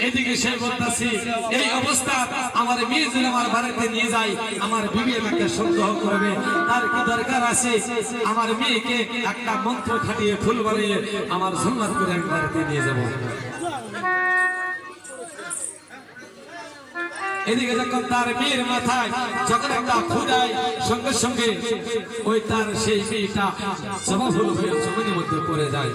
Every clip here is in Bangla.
এদিকে সে বলতাছি এই অবস্থা আমার মেয়ে যদি আমার বাড়িতে নিয়ে যায় আমার বিবি আমাকে সন্দেহ করবে, তার কি দরকার আছে আমার মেয়েকে একটা মন্ত্র খাটিয়ে ফুল বানিয়ে আমার জান্নাত করে আমি বাড়িতে নিয়ে যাব। এদিকে যখন তার মেয়ের মাথায় যখন একটা ফুদায় সঙ্গে সঙ্গে ওই তার সেই মেয়েটা জবা ফুল হয়ে জমিনের মধ্যে পড়ে যায়।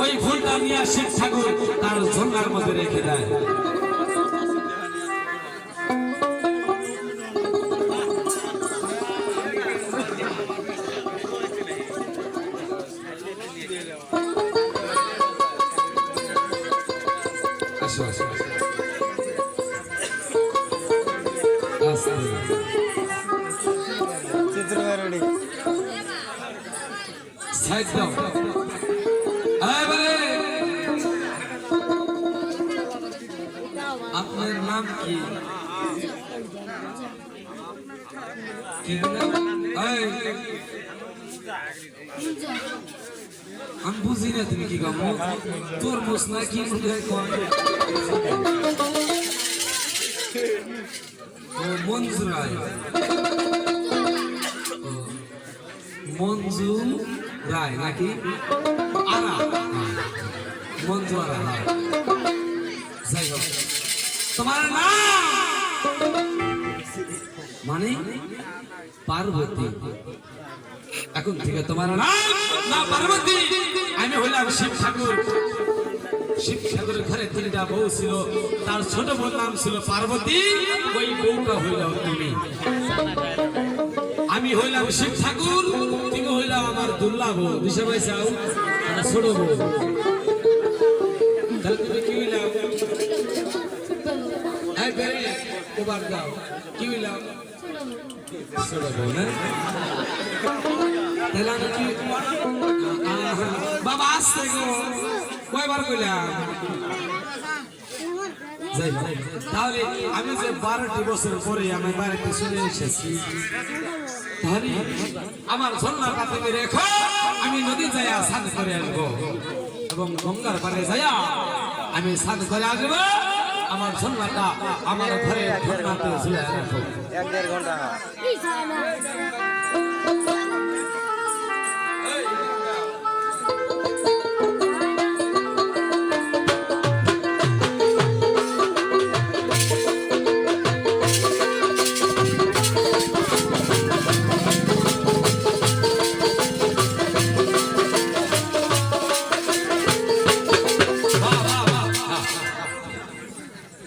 ওই ফুলটা নিয়ে শিব ঠাকুর তার ঝর্ণার মধ্যে রেখে দেয়। আপনার নাম কি? আমি বুঝি না তুমি কি কাম তোর মোস না কি মঞ্জু রায়, মঞ্জু রায় নাকি আরা, মঞ্জু আরা। যাই হোক তোমার নাম মানে পার্বতী। এখন থেকে তোমার নাম না পার্বতী। আমি হইলাম শিব ঠাকুর। শিব ঠাকুরের ঘরে তিনটা বউ ছিল, তার ছোট বোন নাম ছিল পার্বতী, ওই বউটা হইলাম তুমি। আমি হইলাম শিব ঠাকুর, তুমি হইলাম আমার দুর্লা বউ, দিশা ভাই চাও আমার ছোট বউ। তাহলে তুমি কি হইলাম? ওবার দাও কি হইলাম? ছোট বউ না? তাহলে আমি কি বাবা আসছে গো কয়বার কইলাম? তাহলে আমি যে 12টি বছর পরে আমি বাড়িতে চলে এসেছি, তাহলে আমার ঝর্ণাটা থেকে রেখো, আমি নদী যাইয়া স্নান করে আসবো এবং গঙ্গার পারে যাইয়া আমি স্নান করে আসবো। আমার ঝর্ণাটা আমার ঘরে ঝর্ণাতে ঝুলে রাখো। 1-1.5 ঘন্টা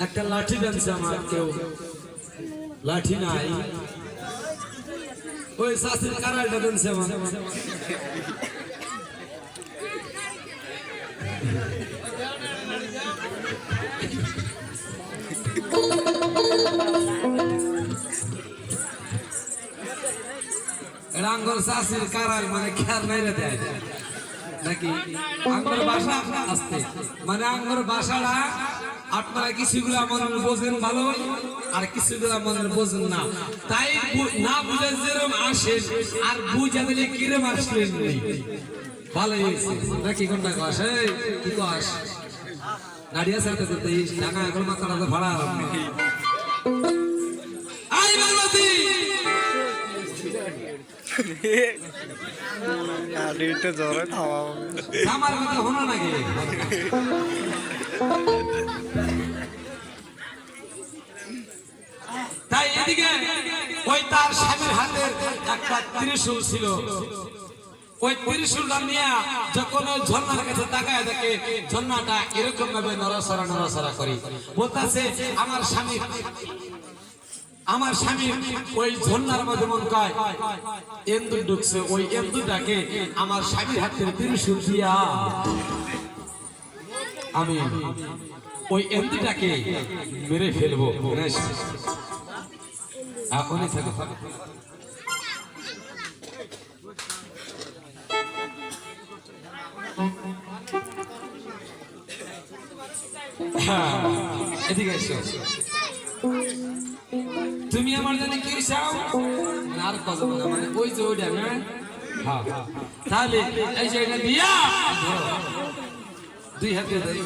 একটা লাঠি জানছে আমার, কেউ লাঠি নাই, ওই শাস্ত্রীর কারালটা জানছে আমার। রাঙ্গর শাস্ত্রীর কারাল মানে খেয়ার নাই রে দেয় নাকি আঙ্গর বাসা আসতে, মানে আঙ্গর বাসাটা আপনারা কিছুগুলো আমাদের বোঝেন ভালো আর কিছুগুলো আমাদের বোঝেন না, তাই না বুঝে যেরকম আসেন আর বুঝা দিলে কিরম আসলেন ভালো নাকি? কোনটা কস কি কস নাড়িয়া সাথে টাকা এখন মাথাটা ভাড়া আই বালতি আমার কথা হলো নাকি? তাই এদিকে ওই তার স্বামীর হাতের একটা ত্রিশূল ছিল, ওই ত্রিশূলটা নিয়ে যখন ওই ঝর্ণার কাছে তাকায় দেখে ঝর্ণাটা এরকম ভাবে নড়াচড়া করি, বলতেছে আমার স্বামী ওই ঝর্ণার মধ্যে মন কয় এন্দুর ঢুকছে, ওই এন্দুটাকে আমার স্বামীর হাতের ত্রিশূল দিয়া আমি ওই এন্দুটাকে মেরে ফেলবো। এদিকে এসো, তুমি আমার জানি কি চাও আর কথা বলো, মানে ওই যে ওইটা না হ্যাঁ তাহলে এই যে এটা দিয়া দুই হাতে ধরে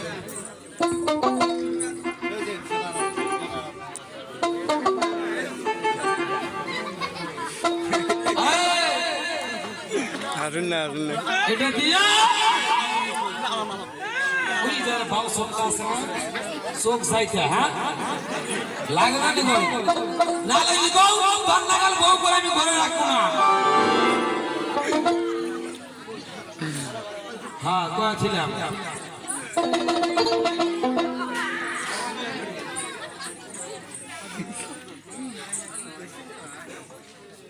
এটা দিয়া ওই যারা ভাও সবটা আছে না চোখ যাইতে হ্যাঁ লাগে না নিব না লাগলে তো তোর নাগাল বউ করে আমি ঘরে রাখবো না হ্যাঁ কয়েছিলাম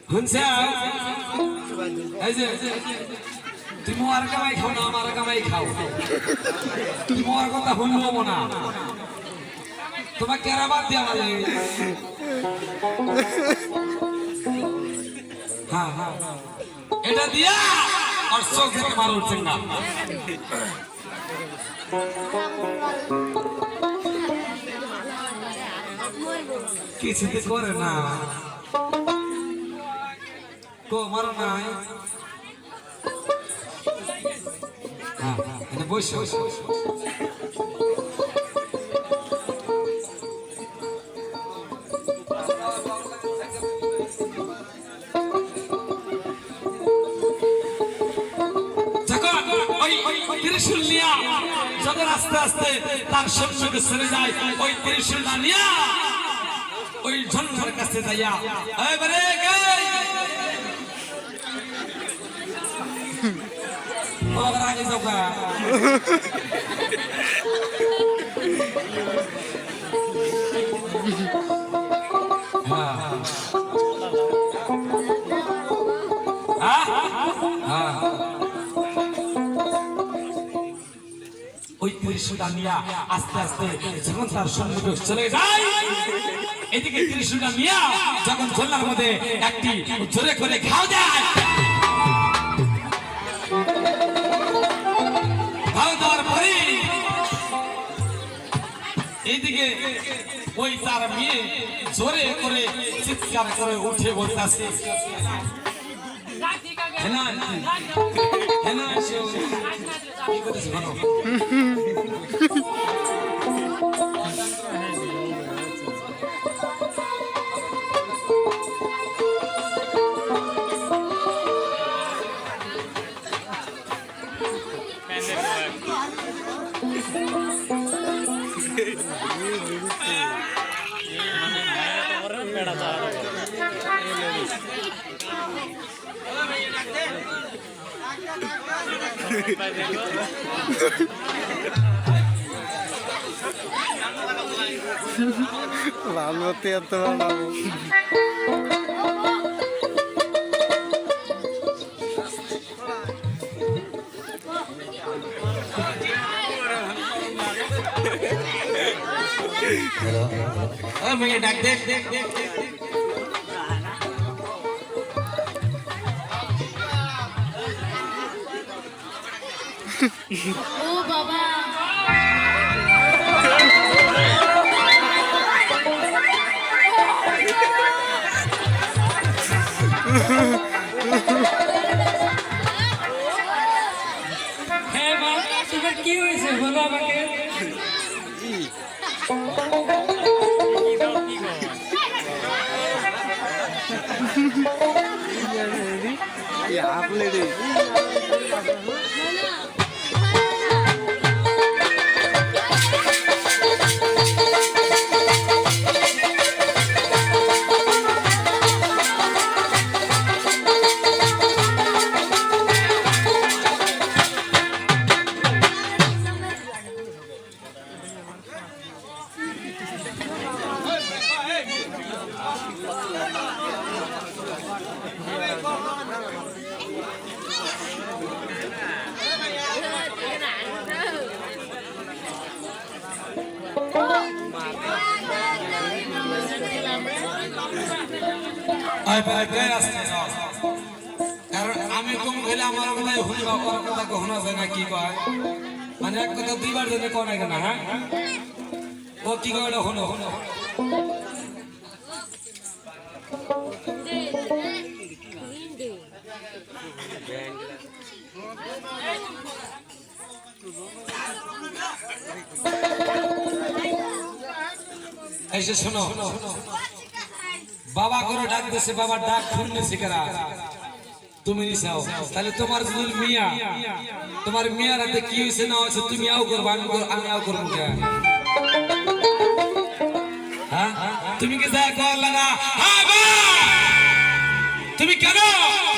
শুনছে এই যে তুমি আর কামাই খাও না আমার কামাই খাও তুমি আর কথা শুনবো না তোমার কেরাবাদ দিয়া মানে হ্যাঁ হ্যাঁ এটা দিয়া আর চোখ থেকে মার উঠছেন না কিছুতে করে না কো মারো না হ্যাঁ হ্যাঁ বসে বসে ত্রিশূল নিয়া যখন আস্তে আস্তে তার সৈন্যকে ছেড়ে যায় ওই ত্রিশূলটা নিয়া ওই ঝন্ডার কাছে যাইয়া এবারে আগে যাও ওই ত্রিশূলটা নিয়া আস্তে আস্তে যখন তার সম্মুখে চলে যায় এদিকে ত্রিশূলটা নিয়া যখন ঝোলার মধ্যে একটি জোরে করে ঘাও দেয় ঘাও দেওয়ার পরে এইদিকে ওই তার মেয়ে জোরে করে চিৎকার করে উঠে বলতেছে Lalu teman aku. Oh, menye dak dek. Oh, Baba. Hey, Baba, তোমার কি হয়েছে বলো আমাকে? Ya, আপনি রে আমি কম খেলে আমার কথায় শুনবা ওর কথা কখনো যায় না কি কয় মানে এক কথা দুইবার জন্য কয় না কেন হ্যাঁ ও কি কয় এটা হলো হলো এসে শোনো, বাবা করে ডাক দিছে, বাবার ডাক শুনতেছি কারা? তুমি নিছাও। তাহলে তোমার যদি মিয়া, তোমার মিয়ার হাতে কি হয়েছে না হয়েছে তুমি আও করবো, আমি আও করবো কে? হ্যাঁ, তুমি কি যা কর লাগা? হ্যাঁ বা, তুমি কেন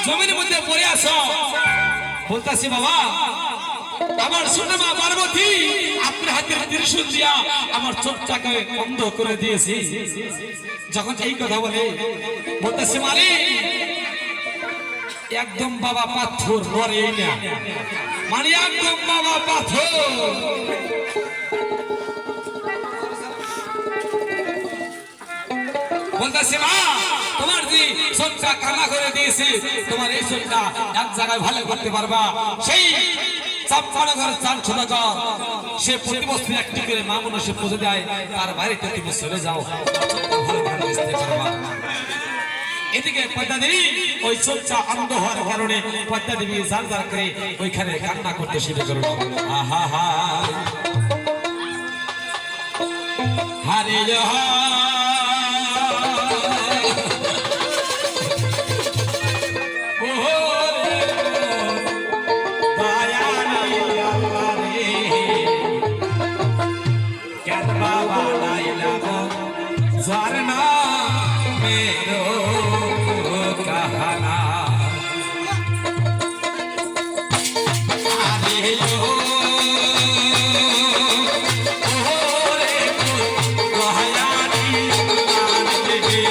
জমির মধ্যে পড়ে আছো? বলতাছি বাবা, আমার ছোট মা পার্বতী আপনার হাতের ত্রিশূল দিয়া আমার চোখটাকে বন্ধ করে দিয়েছি। যখন এই কথা বলে বলতেছে মারে একদম বাবা পাথর মরে না, মানে একদম বাবা পাথর। বলতেছে মা, তোমার যে চোখটা কানা করে দিয়েছে, তোমার এই চোখটা এক জায়গায় ভালো করতে পারবা। সেই চাপড়াঘর চাল ছোটাঘর সে প্রতি বছর একটি করে মা মনসে পুজো দেয়, তার বাড়িতে তুমি চলে যাও, ভালো ভালো বুঝতে পারবা। এদিকে পদ্মা দেবী ওই চোখটা অন্ধ হওয়ার কারণে পদ্মা দেবী জার জার করে ওইখানে কান্না করতে শুরু করলো। আহা হা হারে ঝরনা मेरो कहना आरे लो ओरे कहयानी मान दे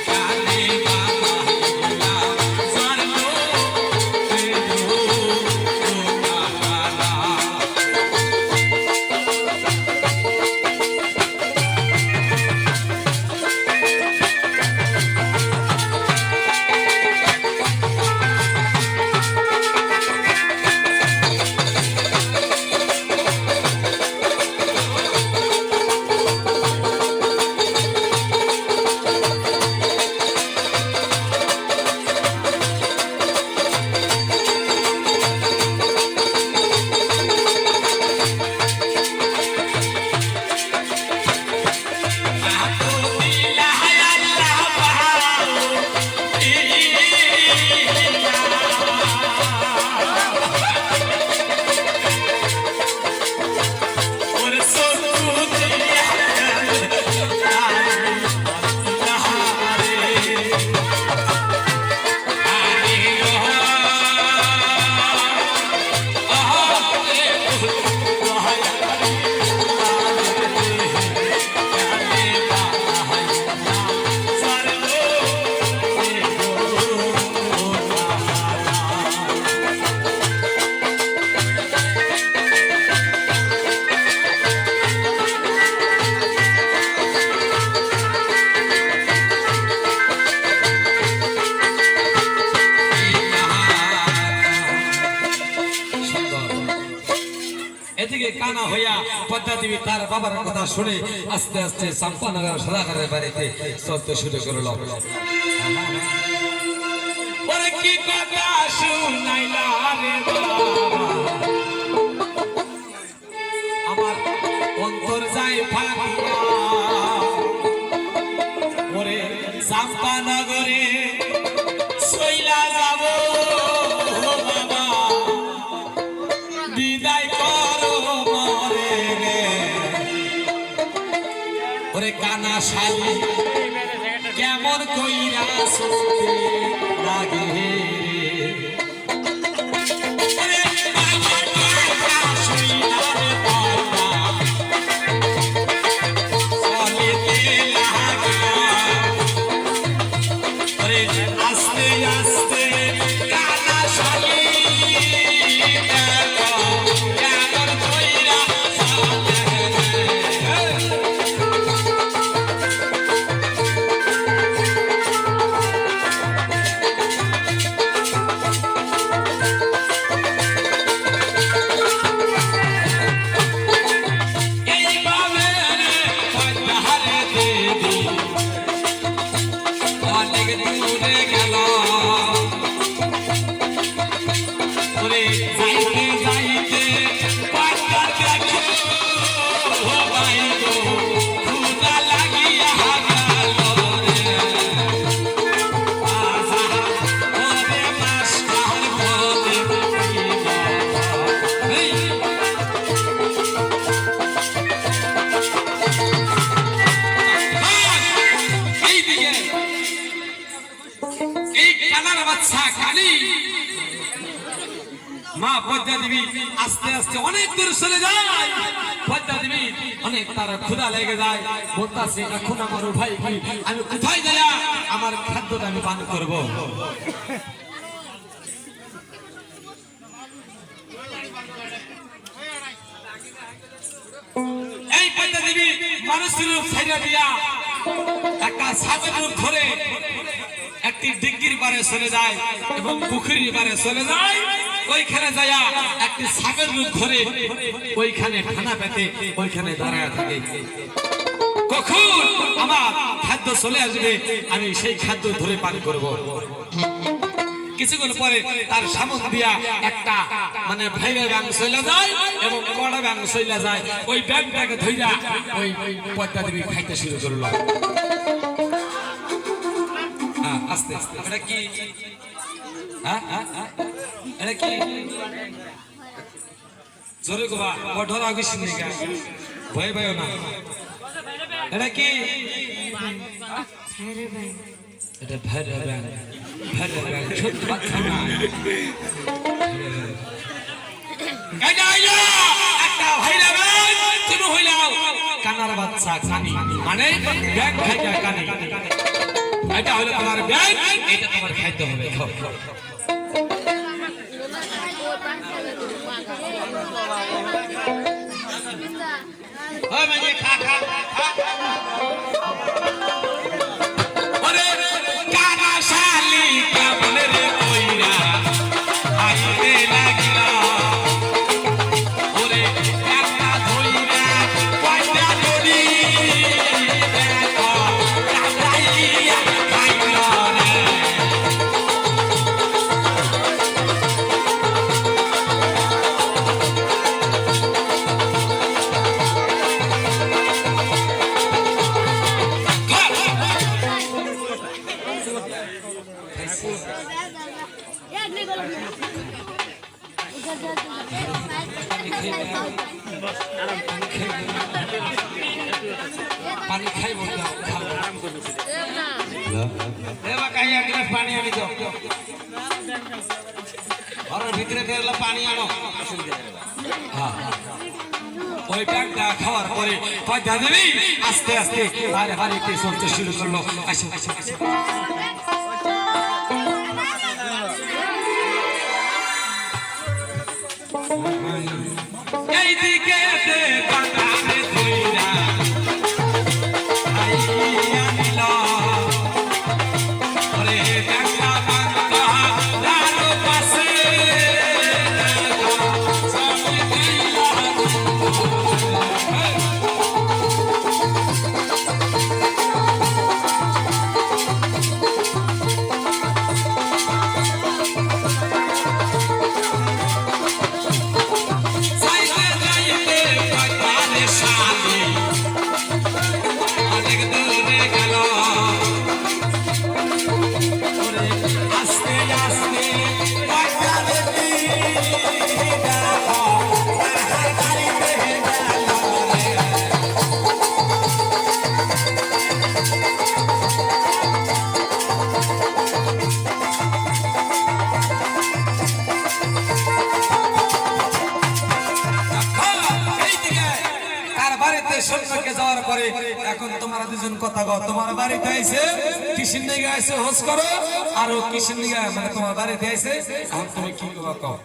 काले बाबा ला ঝরনো এদিকে কানা হইয়া পদ্মা দেবী তার বাবার কথা শুনে আস্তে আস্তে চাম্পানগর সদাগরের বাড়িতে চলতে শুরু করলো। ওরে কি কথা শুনাইলা রে বাবা, আমার অন্তর যায় ফাটিয়া। ওরে চাম্পানগরে সইলা যাব বাবা, বিদায় করো মরে রে। ওরে কানা শালি কেমন কইরা শুনতে লাগে রে। ওরে বাবার কথা শুইনা রে বাবা, চলিতে লাগা। ওরে আস্তে আস্তে কানা শালি কেমন কইরা মা পদ্মা দেবী আস্তে আস্তে অনেক দূর চলে যায়। পদ্মা দেবী অনেক তার ক্ষুধা লেগে যায়, বলতাছে এখন আমার ভাই কি আমি কোথায় যাই আমার খাদ্যটা আমি পান করব। এই পদ্মা দেবী মানুষের রূপ ছেড়ে দিয়া একটা সাপের রূপ ধরে একটি ডিঙ্গির পারে চলে যায় এবং পুকুরির পারে চলে যায়। ওইখানে যায়া একটি সাপের রূপ ধরে ওইখানে খানা পেতে ওইখানে দাঁড়ায় থাকে। কখন আমার খাদ্য চলে আসবে আমি সেই খাদ্য ধরে পান করব। কিছুক্ষণ পরে তার সামন দিয়া একটা মানে ভাইরা ব্যাং চলে যায় এবং বড় ব্যাং চলে যায়। ওই ব্যাংটাকে ধইরা ওই পদ্মা দেবী খাইতে শুরু করলো। আস্তে আস্তে এটা কি এটা কি জোরে গোবা বড় আগিস নিগা ভয় ভয় না। এটা কি এটা ভাইরা ব্যাং ভাইরা ব্যাং ছোট বাচ্চা না। এটা হইলো একটা ভাইরা ব্যাং তুমি হইলাও কানার বাচ্চা কানি মানে ব্যাং খাইয়া কানি। এটা হলো তোমার ব্যাগ, এটা তোমার খাইতে হবে। খাও খাও মানে খা খা কানা শালি কেমন রে কইরা আইতে লাগিলা ওরে একটা ধইরা পয়দা দড়ি দেখো কাটাইয়া খাইলো রে। পানি খাইব পানি আনি দাও ঘরের ভিতরে ফেরলে পানি আনো। ওই ব্যাগটা খাওয়ার পরে পদ্মা দেবী আস্তে আস্তে বাড়ি বাড়িতে চলতে শুরু করলো। আসো আসো আসো এইদিকে বাগানে ধইরা আইয়া নিল ওরে দেখা বাংলা তার পাশে সামনে দিলা। সৈন্যকে যাওয়ার পরে এখন তোমরা দুজন কথা কও। তোমার বাড়িতে আইছে কিসির নিগে আইছে হোস করো আর ও কিসির নিগে মানে তোমার বাড়িতে আইছে এখন তুমি কি কও।